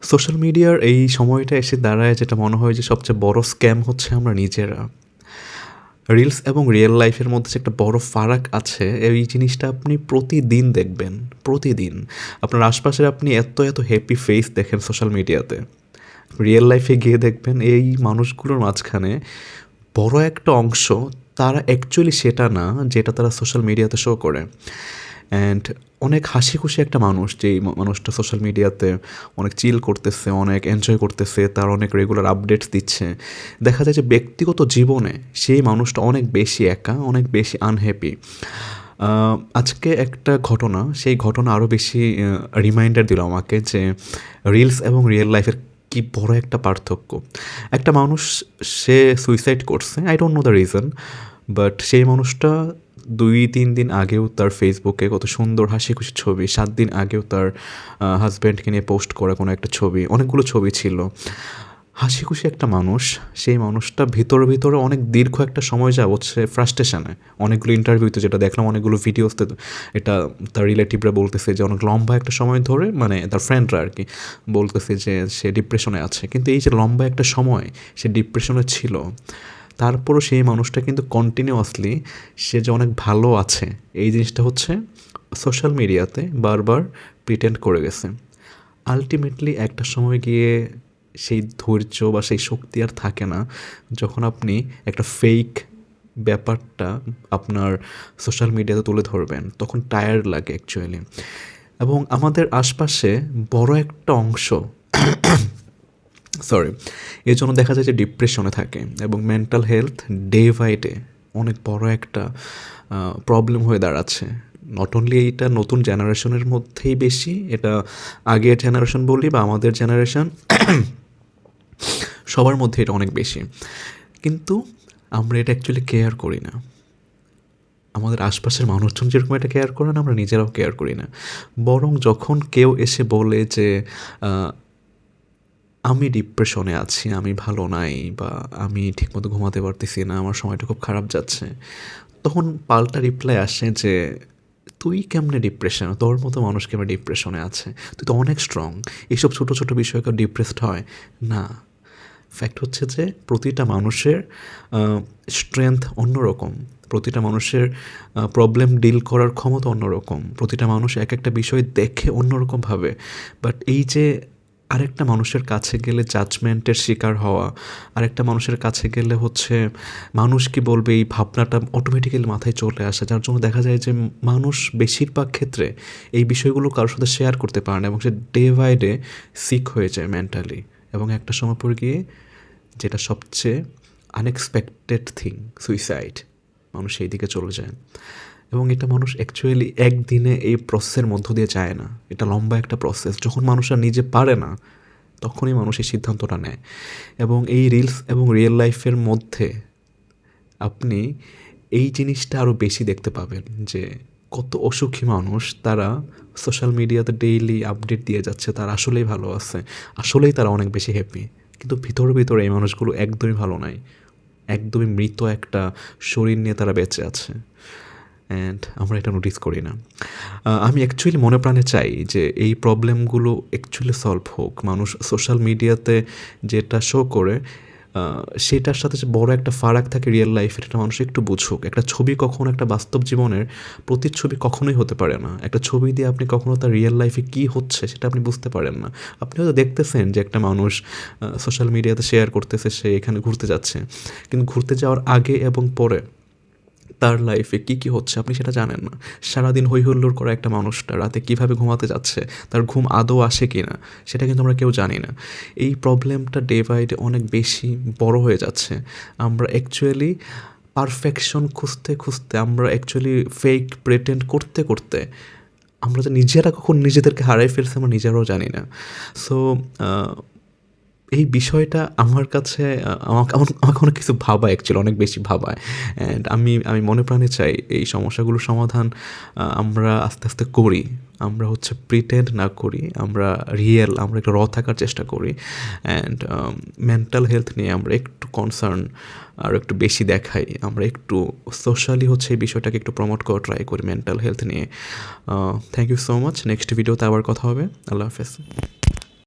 Social মিডিয়ার এই সময়টা এসে দাঁড়ায় যেটা মনে হয় যে সবচেয়ে বড় স্ক্যাম হচ্ছে আমরা নিজেরা। রিলস এবং রিয়েল লাইফের মধ্যে যে একটা বড় ফারাক আছে, এই জিনিসটা আপনি প্রতিদিন দেখবেন। প্রতিদিন। আপনার আশপাশের আপনি এত হ্যাপি ফেস দেখেন সোশ্যাল মিডিয়াতে। রিয়েল লাইফে গিয়ে দেখবেন এই মানুষগুলোর মাঝখানে বড় একটা অংশ তারা অ্যাকচুয়ালি সেটা না যেটা তারা সোশ্যাল মিডিয়াতে শো করে। অ্যান্ড অনেক হাসি খুশি একটা মানুষ, যেই মানুষটা সোশ্যাল মিডিয়াতে অনেক চিল করতেছে, অনেক এনজয় করতেছে, তার অনেক রেগুলার আপডেটস দিচ্ছে, দেখা যায় যে ব্যক্তিগত জীবনে সেই মানুষটা অনেক বেশি একা, অনেক বেশি আনহ্যাপি। আজকে একটা ঘটনা, সেই ঘটনা আরও বেশি রিমাইন্ডার দিল আমাকে যে রিলস এবং রিয়েল লাইফের কি বড় একটা পার্থক্য। একটা মানুষ, সে সুইসাইড করছে, I don't know the reason, but সেই মানুষটা 2-3 দিন আগেও তার ফেসবুকে কত সুন্দর হাসি খুশি ছবি, 7 দিন আগেও তার হাজব্যান্ডকে নিয়ে পোস্ট করা কোনো একটা ছবি, অনেকগুলো ছবি ছিল। হাসি খুশি একটা মানুষ, সেই মানুষটা ভিতরে ভিতরে অনেক দীর্ঘ একটা সময় যাবৎ সে ফ্রাস্ট্রেশনে, অনেকগুলো ইন্টারভিউতে যেটা দেখলাম, অনেকগুলো ভিডিওতে এটা তার রিলেটিভরা বলতেছে যে অনেক লম্বা একটা সময় ধরে, মানে তার ফ্রেন্ডরা আর কি বলতেছে যে সে ডিপ্রেশনে আছে। কিন্তু এই যে লম্বা একটা সময় সে ডিপ্রেশনে ছিল, তারপরও সেই মানুষটা কিন্তু কন্টিনিউয়াসলি সে যে অনেক ভালো আছে, এই জিনিসটা হচ্ছে সোশ্যাল মিডিয়াতে বারবার প্রিটেন্ড করে গেছে। আলটিমেটলি একটা সময় গিয়ে সেই ধৈর্য বা সেই শক্তি আর থাকে না, যখন আপনি একটা ফেক ব্যাপারটা আপনার সোশ্যাল মিডিয়াতে তুলে ধরবেন, তখন টায়ার্ড লাগে অ্যাকচুয়ালি। এবং আমাদের আশপাশে বড় একটা অংশ সরি এর জন্য দেখা যায় যে ডিপ্রেশনে থাকে, এবং mental health day by day অনেক বড় একটা প্রবলেম হয়ে দাঁড়াচ্ছে। নট অনলি এইটা নতুন জেনারেশনের মধ্যেই বেশি, এটা আগের জেনারেশন বলি বা আমাদের জেনারেশন, সবার মধ্যে এটা অনেক বেশি। কিন্তু আমরা এটা অ্যাকচুয়ালি কেয়ার করি না। আমাদের আশপাশের মানুষজন যেরকম এটা কেয়ার করে না, আমরা নিজেরাও কেয়ার করি না। বরং যখন কেউ এসে বলে যে আমি ডিপ্রেশনে আছি, আমি ভালো নাই, বা আমি ঠিকমতো ঘুমাতে পারতেছি না, আমার সময়টা খুব খারাপ যাচ্ছে, তখন পাল্টা রিপ্লাই আসে যে তুই কেমনে ডিপ্রেশনে, তোর মতো মানুষ কেমন ডিপ্রেশনে আছে, তুই তো অনেক স্ট্রং, এইসব ছোটো ছোটো বিষয়ে কেউ ডিপ্রেসড হয় না। ফ্যাক্ট হচ্ছে যে প্রতিটা মানুষের স্ট্রেংথ অন্যরকম, প্রতিটা মানুষের প্রবলেম ডিল করার ক্ষমতা অন্যরকম, প্রতিটা মানুষ এক একটা বিষয় দেখে অন্যরকমভাবে। বাট এই যে আরেকটা মানুষের কাছে গেলে জাজমেন্টের শিকার হওয়া, আরেকটা মানুষের কাছে গেলে হচ্ছে মানুষ কি বলবে, এই ভাবনাটা অটোমেটিক্যালি মাথায় চলে আসে, যার জন্য দেখা যায় যে মানুষ বেশিরভাগ ক্ষেত্রে এই বিষয়গুলো কারোর সাথে শেয়ার করতে পারে না, এবং সে ডে বাই ডে সিক হয়ে যায় মেন্টালি। এবং একটা সময় পর গিয়ে, যেটা সবচেয়ে আনএক্সপেক্টেড থিং, সুইসাইড, মানুষ সেই দিকে চলে যায়। এবং এটা মানুষ অ্যাকচুয়ালি একদিনে এই প্রসেসের মধ্য দিয়ে যায় না, এটা লম্বা একটা প্রসেস। যখন মানুষ আর নিজে পারে না, তখনই মানুষ এই সিদ্ধান্তটা নেয়। এবং এই রিলস এবং রিয়েল লাইফের মধ্যে আপনি এই জিনিসটা আরও বেশি দেখতে পাবেন যে কত অসুখী মানুষ, তারা সোশ্যাল মিডিয়াতে ডেইলি আপডেট দিয়ে যাচ্ছে তারা আসলেই ভালো আছে, আসলেই তারা অনেক বেশি হ্যাপি। কিন্তু ভিতরে ভিতরে এই মানুষগুলো একদমই ভালো নাই, একদমই মৃত একটা শরীর নিয়ে তারা বেঁচে আছে। অ্যান্ড আমরা এটা নোটিস করি না। আমি অ্যাকচুয়ালি মনে প্রাণে চাই যে এই প্রবলেমগুলো অ্যাকচুয়ালি সলভ হোক। মানুষ সোশ্যাল মিডিয়াতে যেটা শো করে, সেটার সাথে যে বড় একটা ফারাক থাকে রিয়েল লাইফের, এটা মানুষ একটু বুঝুক। একটা ছবি কখনো একটা বাস্তব জীবনের প্রতিচ্ছবি কখনোই হতে পারে না। একটা ছবি দিয়ে আপনি কখনো তার রিয়েল লাইফে কী হচ্ছে সেটা আপনি বুঝতে পারেন না। আপনি হয়তো দেখতেছেন যে একটা মানুষ সোশ্যাল মিডিয়াতে শেয়ার করতেছে সে এখানে ঘুরতে যাচ্ছে, কিন্তু ঘুরতে যাওয়ার আগে এবং পরে তার লাইফে কী কী হচ্ছে আপনি সেটা জানেন না। সারাদিন হই হুল্লোড় করা একটা মানুষটা রাতে কীভাবে ঘুমাতে যাচ্ছে, তার ঘুম আদৌ আসে কি না, সেটা কিন্তু আমরা কেউ জানি না। এই প্রবলেমটা ডে বাই ডে অনেক বেশি বড় হয়ে যাচ্ছে। আমরা অ্যাকচুয়ালি পারফেকশন খুঁজতে খুঁজতে, আমরা অ্যাকচুয়ালি ফেক প্রিটেন্ড করতে করতে আমরা যে নিজেরা কখন নিজেদেরকে হারাই ফেলছি আমরা নিজেরাও জানি না। সো এই বিষয়টা আমার কাছে আমাকে আমাকে অনেক কিছু ভাবায়, অ্যাকচুয়ালি অনেক বেশি ভাবায়। অ্যান্ড আমি মনে প্রাণে চাই এই সমস্যাগুলোর সমাধান আমরা আস্তে আস্তে করি। আমরা হচ্ছে প্রিটেন্ড না করি, আমরা রিয়েল, আমরা একটু থাকার চেষ্টা করি। অ্যান্ড মেন্টাল হেলথ নিয়ে আমরা একটু কনসার্ন আর একটু বেশি দেখাই, আমরা একটু সোশ্যালি হচ্ছে এই বিষয়টাকে একটু প্রমোট করার ট্রাই করি মেন্টাল হেলথ নিয়ে। Thank you so much. Next ভিডিওতে আবার কথা হবে। আল্লাহ হাফেজ।